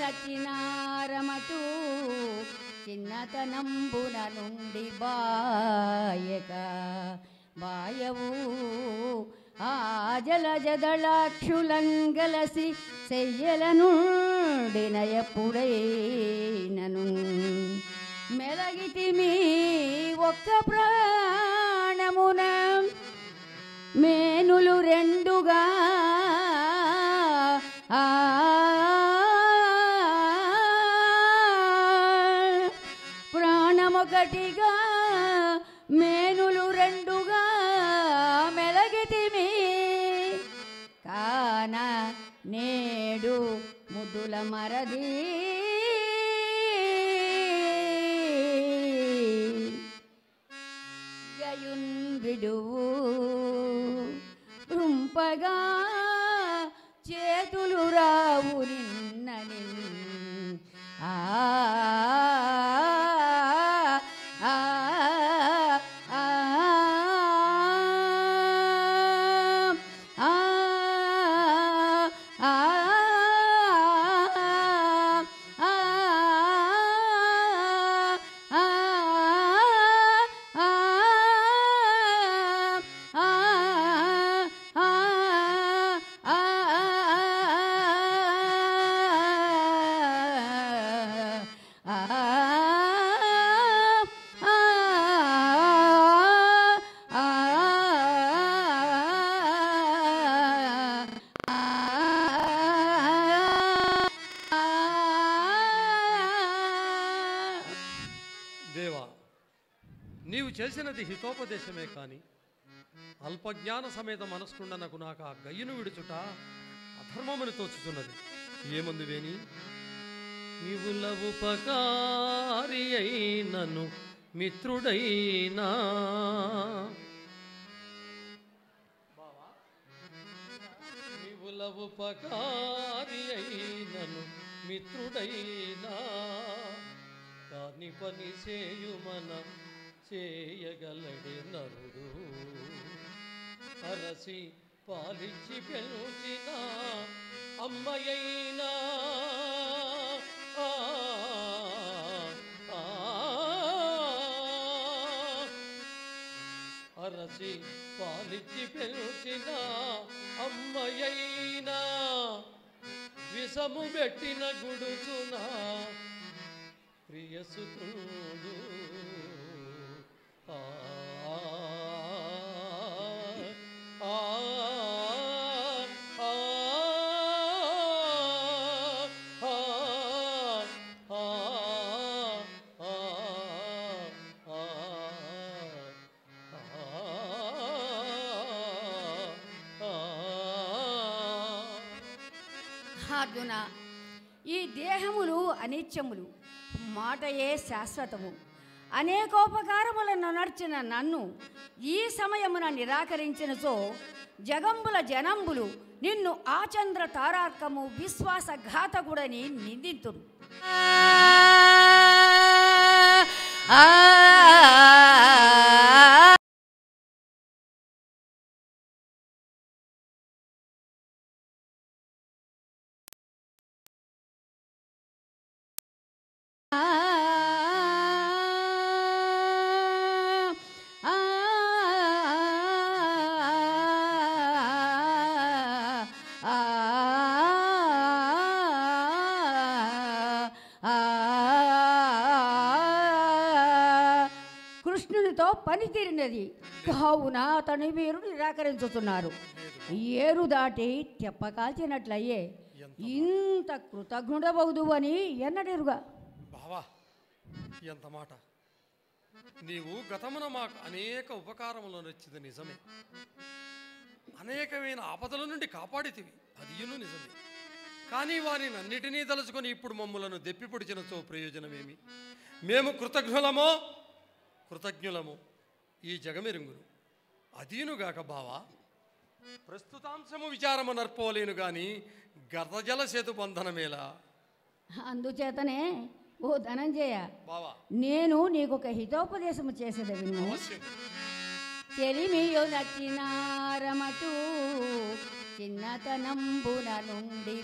నచ్చినారమటు చిన్నతనంబున నుండి బాయక బాయవు ఆ జలజదళాక్షులంగలసి చెయ్యలనుండినయపుడైనను మెలగితిమి ఒక్క ప్రాణమున మేనులు రెండుగా ప్రాణమొకటిగా మేనులు రెండుగా మెలగితిమి కాన నేడు ముద్దుల మరది గయున్ విడువు రుంపగా చేతులు రావు నిన్నని ఆ నీవు చేసినది హితోపదేశమే కాని అల్పజ్ఞాన సమేత మనస్కుండనకు నాకు ఆ గయ్యును విడుచుట అధర్మమని తోచుతున్నది. ఏమందువేని నీవులవుపకారి అయినను మిత్రుడైనా నీవులవుపకారి అయినను మిత్రుడైనా కాని పని చేయుమన చేయగలడి నరుడు అరసి పాలిచ్చి పెంచిన అమ్మయైనా అరసి పాలిచ్చి పెంచిన అమ్మయైనా విషము పెట్టిన గుడుచునా ప్రియసుతుడు అర్జున, ఈ దేహములు అనిత్యములు, మాటయే శాశ్వతము. అనేకోపకారములను నర్చిన నన్ను ఈ సమయమున నిరాకరించినచో జగంబుల జనంబులు నిన్ను ఆచంద్ర తారార్కము విశ్వాసఘాతకుడని నిందింతురు. కృష్ణునితో పనితీరినది కావున అతని వీరు నిరాకరించుతున్నారు. ఏరు దాటి తెప్పకాల్చినట్లయ్యే ఇంత కృతజ్ఞుడవదు అని ఎన్నడెరుగా. బావా, ఎంత మాట! నీవు గతమున మాకు అనేక ఉపకారములను వచ్చింది నిజమే, అనేకమైన ఆపదల నుండి కాపాడితివి, అదియును నిజమే. కానీ వారిని అన్నిటినీ తలుచుకొని ఇప్పుడు మమ్ములను దెప్పి పొడిచినచో ప్రయోజనమేమి? మేము కృతజ్ఞులము ఈ జగమెరుగురు. అదీనుగాక బావా, ప్రస్తుతాంశము విచారము నర్పోలేను గాని గతజల సేతు బంధనమేలా. అందుచేతనే ఓ ధనంజయ, బావా, నేను నీకొక హితోపదేశము చేసేది విను. చెలిమియో నచ్చినారమటు చిన్నతనంబున నుండి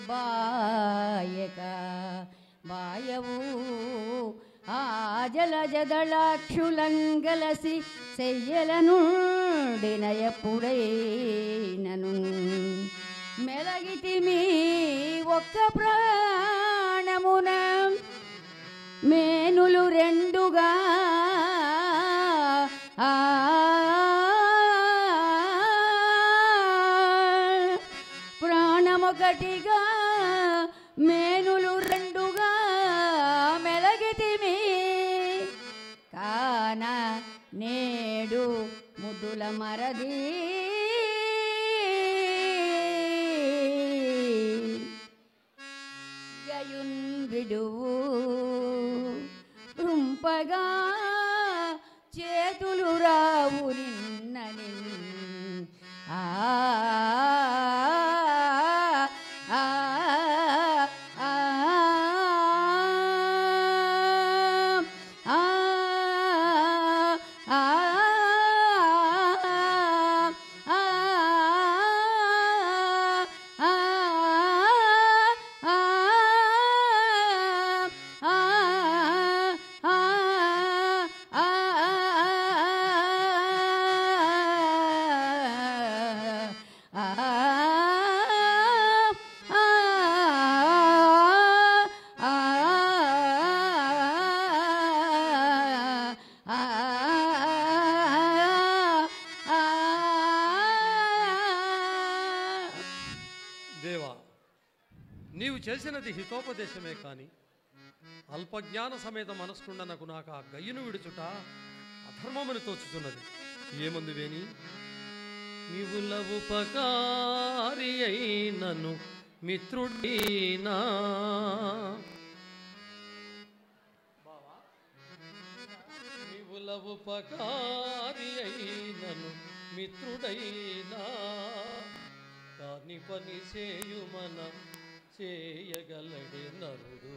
బాయవు ఆ జలజదళాక్షులంగలసి చెయ్యలనుండిన ఎప్పుడైనను మెలగితిమి ఒక్క ప్రాణమున మేనులు రెండుగా ప్రాణమొకటిగా మేనులు రెండుగా మెలగితిమి కాన నేడు ముద్దుల మరది గయున్ విడువు రుంపగా చేతులు రావు నిన్న ఆ దేవా, నీవు చేసినది హితోపదేశమే కాని అల్పజ్ఞాన సమేత మనస్కుండనకు నాకు ఆ గయ్యును విడుచుట అధర్మమని తోచుతున్నది. ఏమందువేని నీవుల ఉపకారి అయినను మిత్రుడీనా నీవుల ఉపకారి అయినను మిత్రుడైనా కాని పని చేయుమన చేయగలడి నరుడు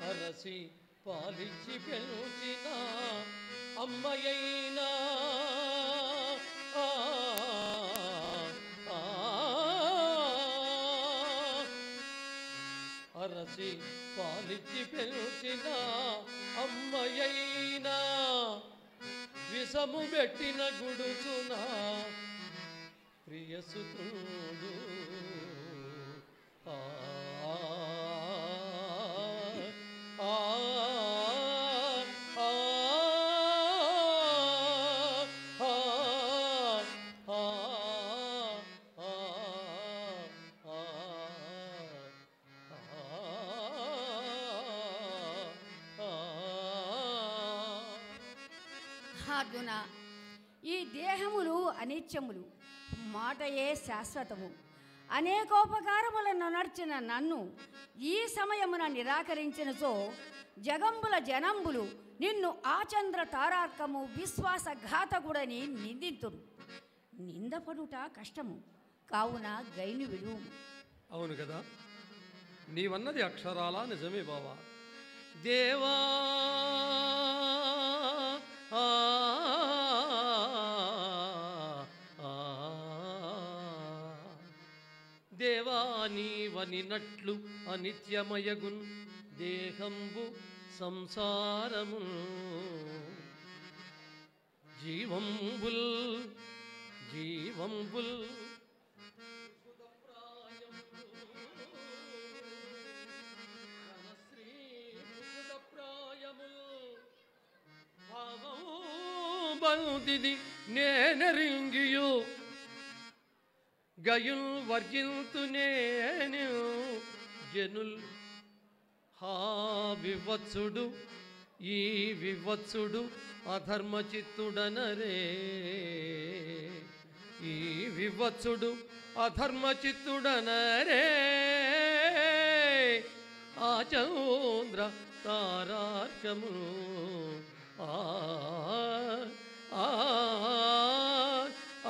అరసి పాలిచ్చి పెంచిన అమ్మయైనా అరసి పాలిచ్చి పెంచిన అమ్మయైనా విషము పెట్టిన గుడుచునా ప్రియసుతుడు అర్జున, ఈ దేహములు అనిత్యములు, మాటయే శాశ్వతము. అనేకోపకారములను నడిచిన నన్ను ఈ సమయమున నిరాకరించినచో జగంబుల జనంబులు నిన్ను ఆచంద్ర తారార్కము విశ్వాసఘాతకుడని నిందింతురు. నిందపడుట కష్టము కావున గైని విడువు. అవును కదా, నీవన్నది అక్షరాలా నిజమే బావా. దేవా దేవా నీవనినట్లు అనిత్యమయగున్ దేహంబు సంసారము జీవంబుల్ జీవంబుల్ బందిది నేనరింగియు గయుల్ వర్జిల్తు నేను జనుల్ హా వివత్సుడు ఈ వివత్సుడు అధర్మచిత్తుడనరే ఈ వివత్సుడు అధర్మచిత్తుడనరే ఆచంద్ర తారార్కము ఆ ఆ ఆ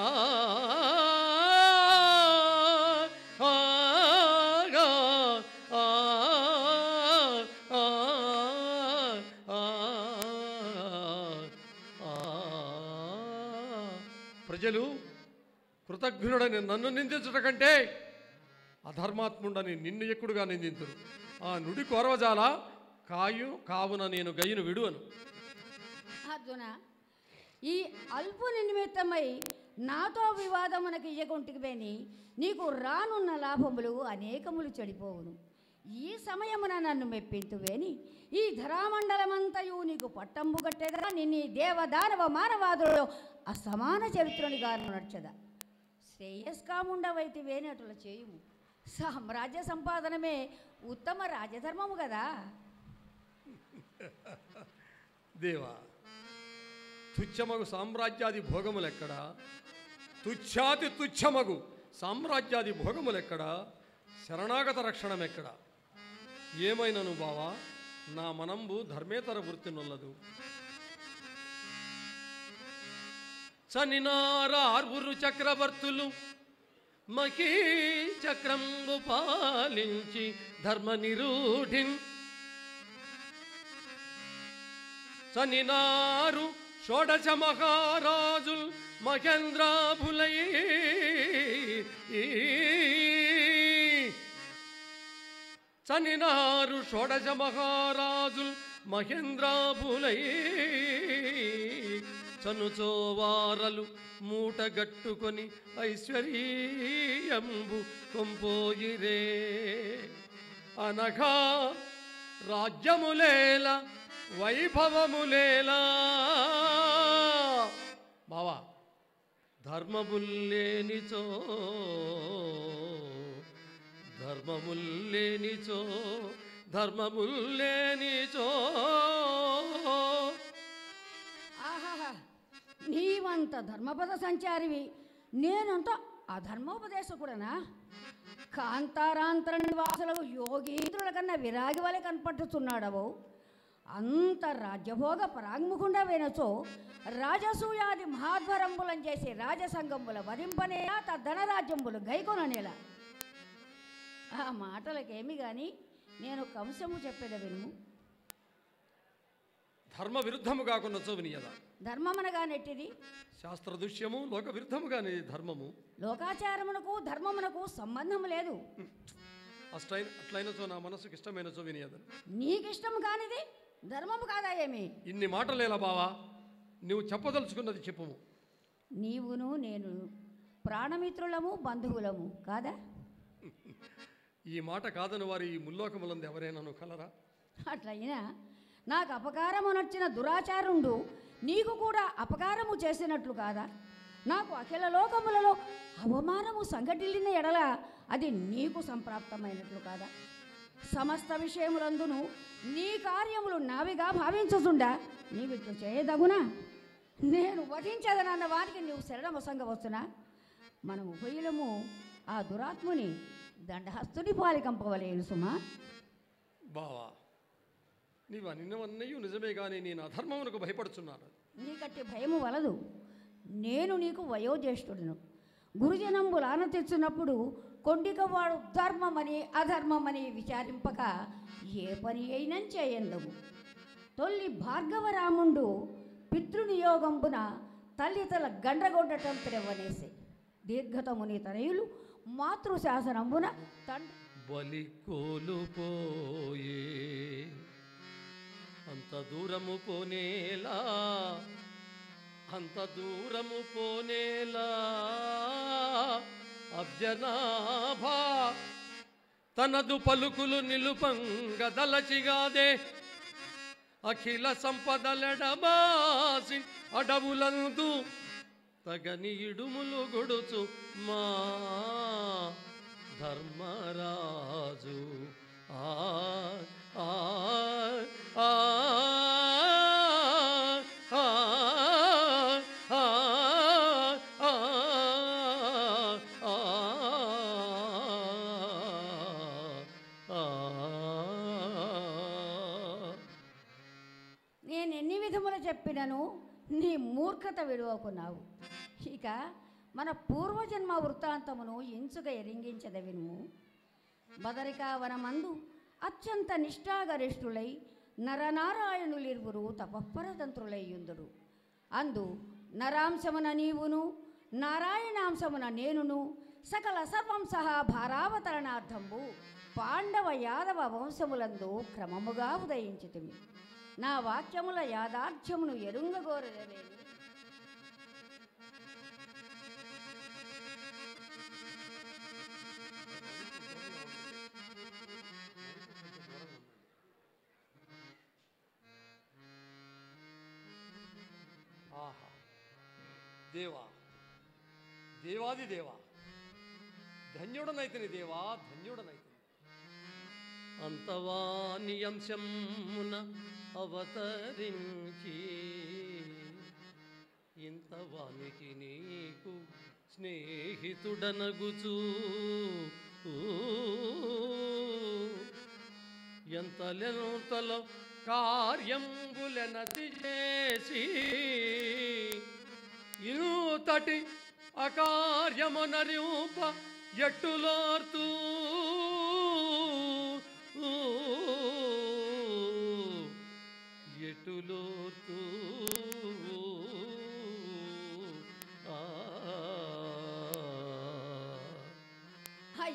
ప్రజలు కృతజ్ఞుడని నన్ను నిందించుట కంటే అధర్మాత్ముడని నిన్ను ఎక్కుడుగా నిందింతురు. ఆ నుడి కోరవజాల కావున నేను గయ్యును విడువను. అర్జున, ఈ అల్పుని నిమిత్తమై నాతో వివాదమునకు ఇయ్యకుంటికి పోని నీకు రానున్న లాభములు అనేకములు చెడిపోవును. ఈ సమయమున నన్ను మెప్పింతువేని ఈ ధరామండలమంతయు నీకు పట్టంబు కట్టేదా. నిన్ను దేవదానవ మానవాదులలో అసమాన చరిత్రునిగా నచ్చదా. శ్రేయస్కాముండవైతివేని అటుల చేయుము. సామ్రాజ్య సంపాదనమే ఉత్తమ రాజధర్మము కదా. దేవా, తుచ్చమగు సామ్రాజ్యాది భోగములెక్కడా? తుచ్ఛాతి తుచ్చమగు సామ్రాజ్యాది భోగములెక్కడా? శరణాగత రక్షణమెక్కడా? ఏమైనను బావా, నా మనంబు ధర్మేతర వృత్తినుల్లదు. చనినారార్వురు చక్రవర్తులు మకీ చక్రంబు పాలించి ధర్మ నిరూఢిన్ చనినారు షోడశ మహారాజుల్ మహేంద్రాభులై చనినారు షోడశ మహారాజుల్ మహేంద్రాభులై చనుచోవారలు మూటగట్టుకొని ఐశ్వర్యంబు కొంపోయిరే. అనగా రాజ్యములేల వైభవములేలా. బావా, ధర్మముల్లేనిచో ధర్మముల్లేనిచో ధర్మముల్లేనిచో. ఆహాహా, నీవంత ధర్మపద సంచారివి, నేనంత అధర్మోపదేశకుడనా? కాంతారాంతర నివాసులకు యోగీంద్రుల కన్నా విరాగి వలె కనపడుతున్నాడవు. అంత రాజ్యభోగ పరాంగుకుండా వినచో రాజసూయాది మహాధ్వరంబులం చేసి రాజసంగంబుల వధింపనేలా తద్ధనరాజ్యంబులు గైకొననేలా. ఆ మాటలకేమి గాని నేను కంసము చెప్పేద వినుము. ధర్మ విరుద్ధము కాకుండా చోవినియదా. ధర్మమనగా నెట్టిది శాస్త్ర దృశ్యము, లోక విరుద్ధముగానే ధర్మము. లోకాచారమునకు ధర్మమునకు సంబంధం లేదు. అట్లయినచో నా మనసుకు ఇష్టమైన చోవినియదా. నీకిష్టము కానిది ధర్మము కాదా ఏమి? ఇన్ని మాటలేలా బావా, నువ్వు చెప్పదలుచుకున్నది చెప్పుము. నీవును నేను ప్రాణమిత్రులము బంధువులము కాదా? ఈ మాట కాదని వారు ఈ ముల్లోకములందు ఎవరైనాను కలరా? అట్లయినా నాకు అపకారము నచ్చిన దురాచారుండు నీకు కూడా అపకారము చేసినట్లు కాదా? నాకు అఖిల లోకములలో అవమానము సంఘటిల్లిన ఎడల అది నీకు సంప్రాప్తమైనట్లు కాదా? సమస్త విషయములందును నీ కార్యములు నావిగా భావించుచుండా నీవిట్లు చేయదగునా? నేను వధించదనన్న వారికి నీవు శరణమసంగ వస్తున్నా. మనము ఉభయులము ఆ దురాత్ముని దండహస్తుని పాలికంపవలేను సుమా. బావా, నీవు నిన్నవన్నయ్యూ నిజమే కానీ నేను అధర్మమునకు భయపడుచున్నాను. నీకట్టి భయము వలదు. నేను నీకు వయోజ్యేష్ఠుడును. గురుజనంబులు ఆన తెచ్చినప్పుడు కొండికవాడు ధర్మమని అధర్మమని విచారింపక ఏ పని అయినా చేయందము. తొల్లి భార్గవరాముండు పితృనియోగంబున తల్లితల గండ్రగొడ్డటం తెరవనేసే దీర్ఘతముని తనయులు మాతృశాసనంబున తండ్రి బలి కోలుపోయే అంత దూరము పోనేలా, అంత దూరము పోనేలా. అబ్జనాభా తనదు పలుకులు నిలుపంగదలచిగాదే అఖిల సంపదలెడబాసి అడవులందు తగని ఇడుములు గొడుచు మా ధర్మరాజు. ఆ ఆ ఆ నేనెన్ని విధములు చెప్పినను నీ మూర్ఖత విడువకున్నావు. ఇక మన పూర్వజన్మ వృత్తాంతమును ఇంచుగా ఎరింగించద వినుము. బదరికావనమందు అత్యంత నిష్ఠాగరిష్ఠులై నరనారాయణులిరువురు తపఃపరతంత్రులయ్యుందురు. అందు నరాంశమున నీవును నారాయణాంశమున నేనును సకల సర్వం సహా భారావతరణార్థంబు పాండవ యాదవ వంశములందు క్రమముగా ఉదయించితిమి. నా వాక్యముల యాదార్థ్యమును ఎరుంగగోరవేమి. ఆహా, దేవా, దేవాది దేవా, ధన్యుడనైతిని దేవా, ధన్యుడనైతిని. అంతవాని అంశమున అవతరించి ఇంతవానికి నీకు స్నేహితుడనగుచూ ఎంతలెంతలో కార్యంబులెనతి చేసి ఇంతటి అకార్యమునరింప ఎట్టులోర్తూ ఎట్టులోర్తూ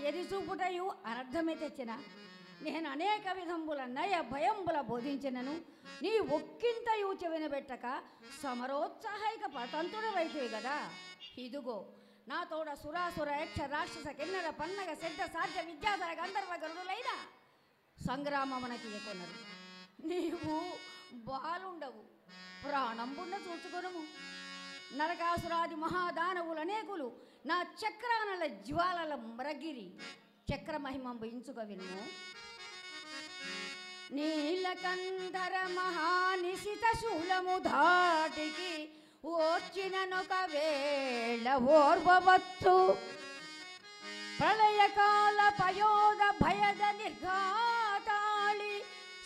ఎరిచూపుటయు అనర్థమే తెచ్చిన నేను అనేక విధంబుల నయ భయంబుల బోధించినను నీ ఒక్కింతయు చెవినబెట్టక సమరోత్సాహైక పతంతుడు వైతివి కదా. ఇదిగో నా తోడ సురాసుర యక్ష రాక్షస కిన్నర పన్నగ సిద్ధ సాధ్య విద్యాధర గంధర్వ గరుడులైన సంగ్రామమునకి కొనరు. నీవు బాలుండవు, ప్రాణంబున్న చూచుకొనుము. నరకాసురాది మహాదానవులు అనేకులు నా చక్రానల జ్వాలల మ్రగిరి చక్రమహిమంబు ఇంచుక విను. నీలకంధర మహానిశిత శూలము ధాటికి ఓర్చిననొక వేళ ఓర్వవచ్చు. ప్రళయకాల పయోద భయద నిర్ఘాతాళి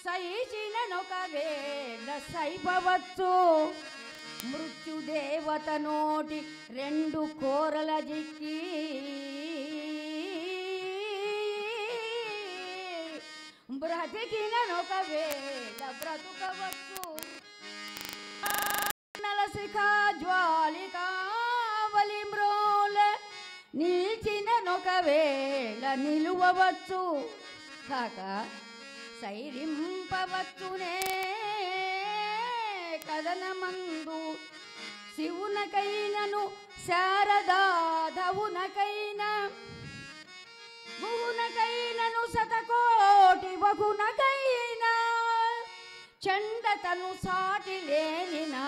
సైచిననొక వేళ సైపవచ్చు. మృత్యుదేవత నోటి రెండు కోరల జిక్కి బ్రతికిననొక వేళ బ్రతుకవచ్చు. నలశిఖా జ్వాలికావలి మ్రోల నిలిచిననొక వేళ నిలువవచ్చు. కాక సైరింపవచ్చునే కదనమందు శివునకైనను శారదాధవునకైన గుహునకైనను శతకోటి బహునకైన చండతను సాటి లేనినా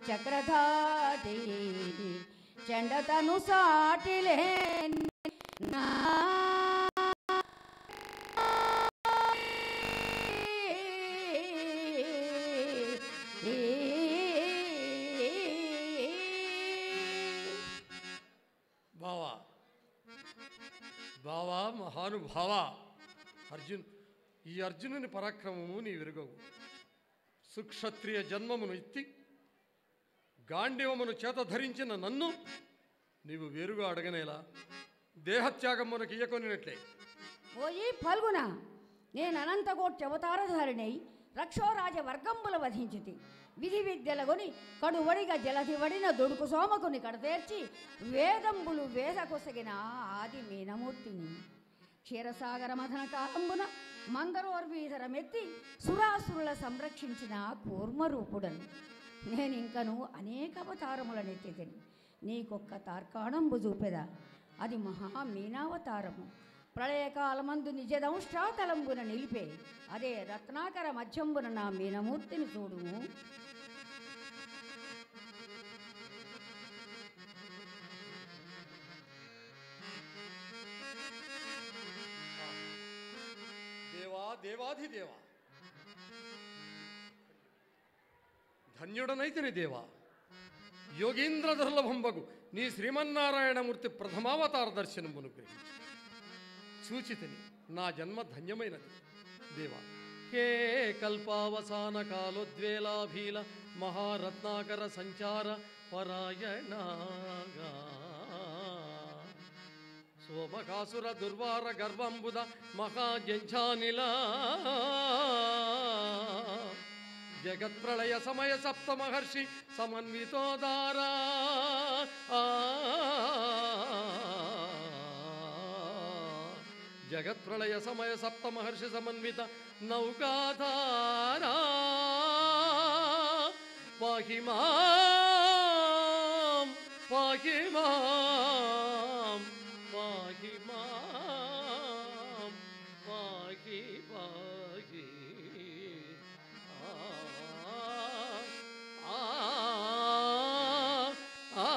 చక్రధాటి చండతను సాటి లేనినా బావా, మహానుభావ అర్జున్, ఈ అర్జునుని పరాక్రమము నీ విరుగవు. సుక్షత్రియ జన్మమును ఎత్తి గాండివమును చేత ధరించిన నన్ను నీవు వేరుగా అడగనేలా? దేహత్యాగమునకు ఇయ్యకొనినట్లే. ఓయి ఫల్గుణ, నేను అనంతకోటి అవతారధారిణై రక్షోరాజ వర్గంబుల వధించితి. విధి విద్యలగొని కడువడిగా జలధివడిన దొడుకు సోమకుని కడతేర్చి వేదంబులు వేద కొసగిన ఆది మీనమూర్తిని. క్షీరసాగర మథన కాలంబున మందరోర్వీధరమెత్తి సురాసురుల సంరక్షించిన కూర్మరూపుడను. నేనింకను అనేక అవతారములనెత్తితిని. నీకొక్క తార్కాణంబు చూపెదా, అది మహా మీనావతారము. ప్రళయకాలమందు నిజదంష్ట్రాతలంబున నిలిపే అదే రత్నాకర మధ్యంబున నా మీనమూర్తిని చూడుము. దేవా, దేవాధిదేవా, ధన్యుడనైతిని దేవా. యోగీంద్ర దుర్లభంబగు నీ శ్రీమన్నారాయణమూర్తి ప్రథమావతార దర్శనమును గ్రహించి సూచితిని. నా జన్మ ధన్యమైనది దేవా. హే కల్పావసాన కాలోద్వేలాభీల మహారత్నాకర సంచార పరాయణగా సోమకాసుర దుర్వార గర్వంబుద మహాజంఛానిల జగత్ప్రళయ సమయ సప్త మహర్షి సమన్వితోదారా ఆ జగత్ప్రళయ సమయ సప్త మహర్షి సమన్విత నౌకాధారా పాహి మాం పాహి మాం పాహి మాం పాహి పాహి ఆ ఆ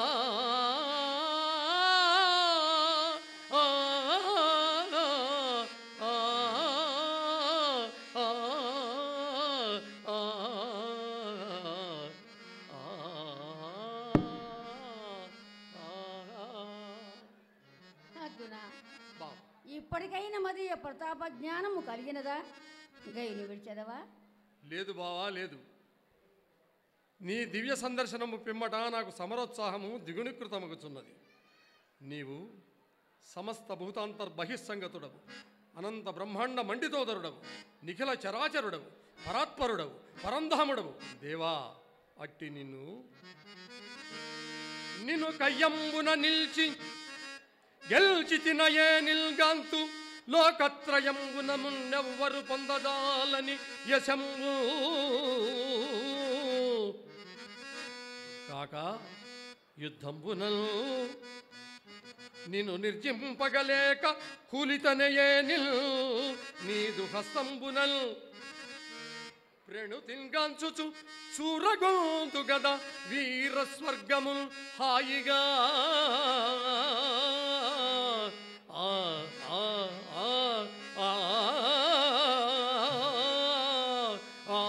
అర్జున, ఇప్పటికైనా మది ప్రతాప జ్ఞానము కలిగినదా? గైని విడిచెదవా? లేదు బావా, లేదు. నీ దివ్య సందర్శనము పిమ్మట నాకు సమరోత్సాహము ద్విగుణీకృతమగుచున్నది. నీవు సమస్త భూతాంతర్బహిస్సంగతుడవు, అనంత బ్రహ్మాండ మండితోదరుడవు, నిఖిల చరాచరుడవు, పరాత్పరుడవు, పరంధాముడవు. దేవా, అట్టి నిన్ను కయ్యంబున నిల్చి గెల్చి తినయే నిల్గాంతు లోకత్రయంబున మున్నెవ్వరు పొందదాలని యశంబు కాక యుద్ధంబునల్ నిన్ను నిర్జింపగలేక కూలితనయే నీదు హస్తంబునల్ ప్రణుతింగాంచుచు చూరగోంతు గద వీర స్వర్గము హాయిగా ఆ ఆ ఆ ఆ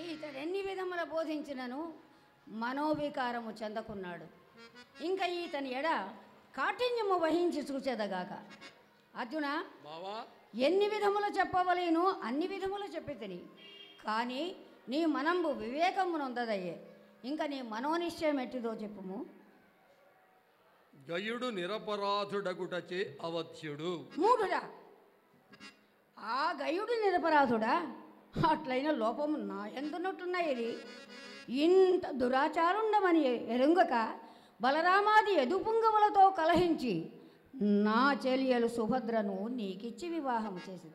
ఈతడెన్ని విధముల బోధించినను మనోవికారము చెందకున్నాడు. ఇంకా ఈతని ఎడ కాఠిన్యము వహించి చూచెదగాక. అర్జున, ఎన్ని విధములు చెప్పవలేను అన్ని విధములు చెప్పితిని, కానీ నీ మనంబు వివేకమునొందదయ్యే. ఇంకా నీ మనోనిశ్చయం ఎట్టిదో చెప్పుము. గయుడు నిరపరాధుడగుటచే అవధ్యుడు. మూఢుడా, ఆ గయుడు నిరపరాధుడా? అట్లయిన లోపము నా ఎందున్నట్టున్నాయి. ఇంత దురాచారుండమని ఎరుంగక బలరామాది ఎదుపుంగములతో కలహించి నా చెలియలు సుభద్రను నీకిచ్చి వివాహం చేసి.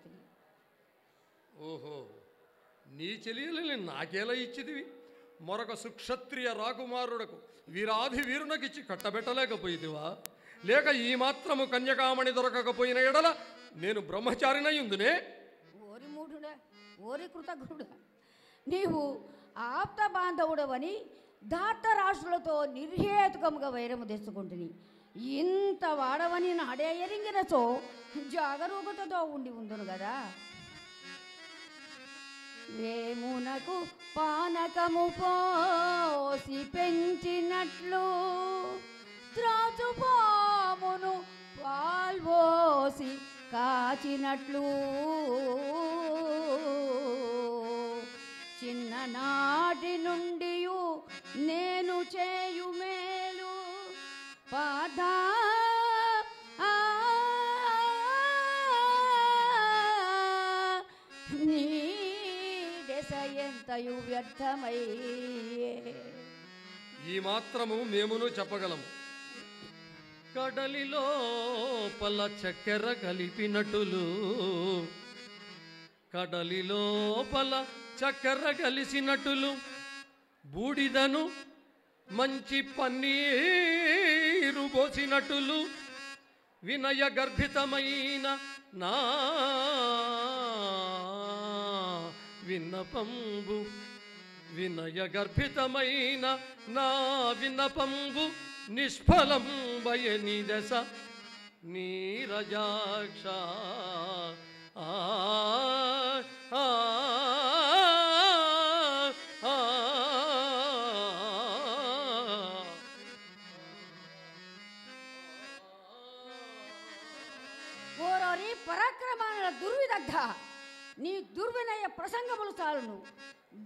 ఓహో, నీ చెలియలని నాకేలా ఇచ్చిదివి? మరొక సుక్షత్రియ రాకుమారుడకు వీరాధి వీరునకిచ్చి కట్టబెట్టలేకపోయిదివా? లేక ఈ మాత్రము కన్యకామణి దొరకకపోయిన ఎడల నేను బ్రహ్మచారినయుందునే? ఓరి మూఢుడా, ఓరి కృతజ్ఞుడా, నీవు ఆప్త బాంధవుడవని ధార్తరాష్ట్రులతో నిర్హేతుకముగా వైరము తెచ్చుకుంటుని. ఇంత వాడవని నాడే ఎరింగినచో జాగరూకతతో ఉండును కదా. వేమునకు పానకము పోసి పెంచినట్లు త్రాచుపామును పాల్పోసి కాచినట్లు చిన్ననాటి నుండి నేను చేయు మేలు పాదా నీ దశ ఎంతయు వ్యర్థమయ్యే. ఈ మాత్రము మేమును చెప్పగలము. కడలిలో పల చక్కెర కలిపినట్టులు, కడలిలో పల చక్కెర కలిసినట్టులు, బూడిదను మంచి పన్నీరు పోసినట్టులు, వినయ గర్భితమైన నా విన్నపంబు, వినయ గర్భితమైన నా విన్నపంబు నిష్ఫలం భయని దశ నీరజాక్ష. ఓరోరి పరాక్రమాల దుర్విదగ్ధ, నీ దుర్వినయ ప్రసంగములు చాలును.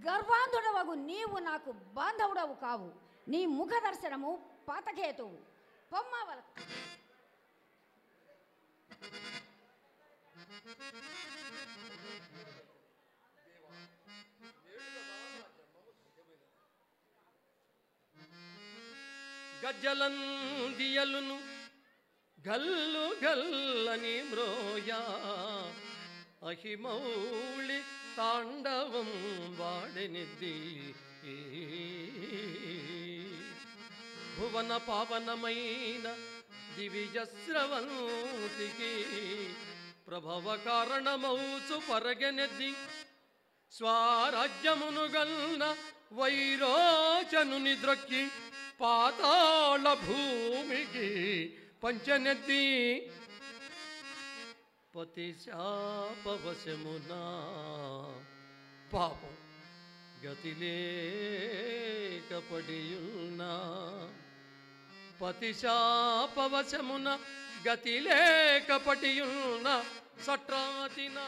గర్వాంధుడవగు నీవు నాకు బాంధవుడవు కావు. నీ ముఖ దర్శనము పాతకేతువు. పొమ్మవలకు గజ్జలందియలును గల్లు గల్లని మ్రోయా అహిమౌళి తాండవం వాడెనిద్ది భువన పావనమైన దివిజస్రవంతికి ప్రభవ కారణమౌచు పరగెనెద్ది స్వరాజ్యమును గల్న వైరోచనుని ద్రొక్కి పాతాళ భూమికి పంచనెద్ది పతి శాపవశమునా పాపం గతిలేకపడియున్నా పతి శాపవశమున గతిలేకపడియున్న సట్రాతినా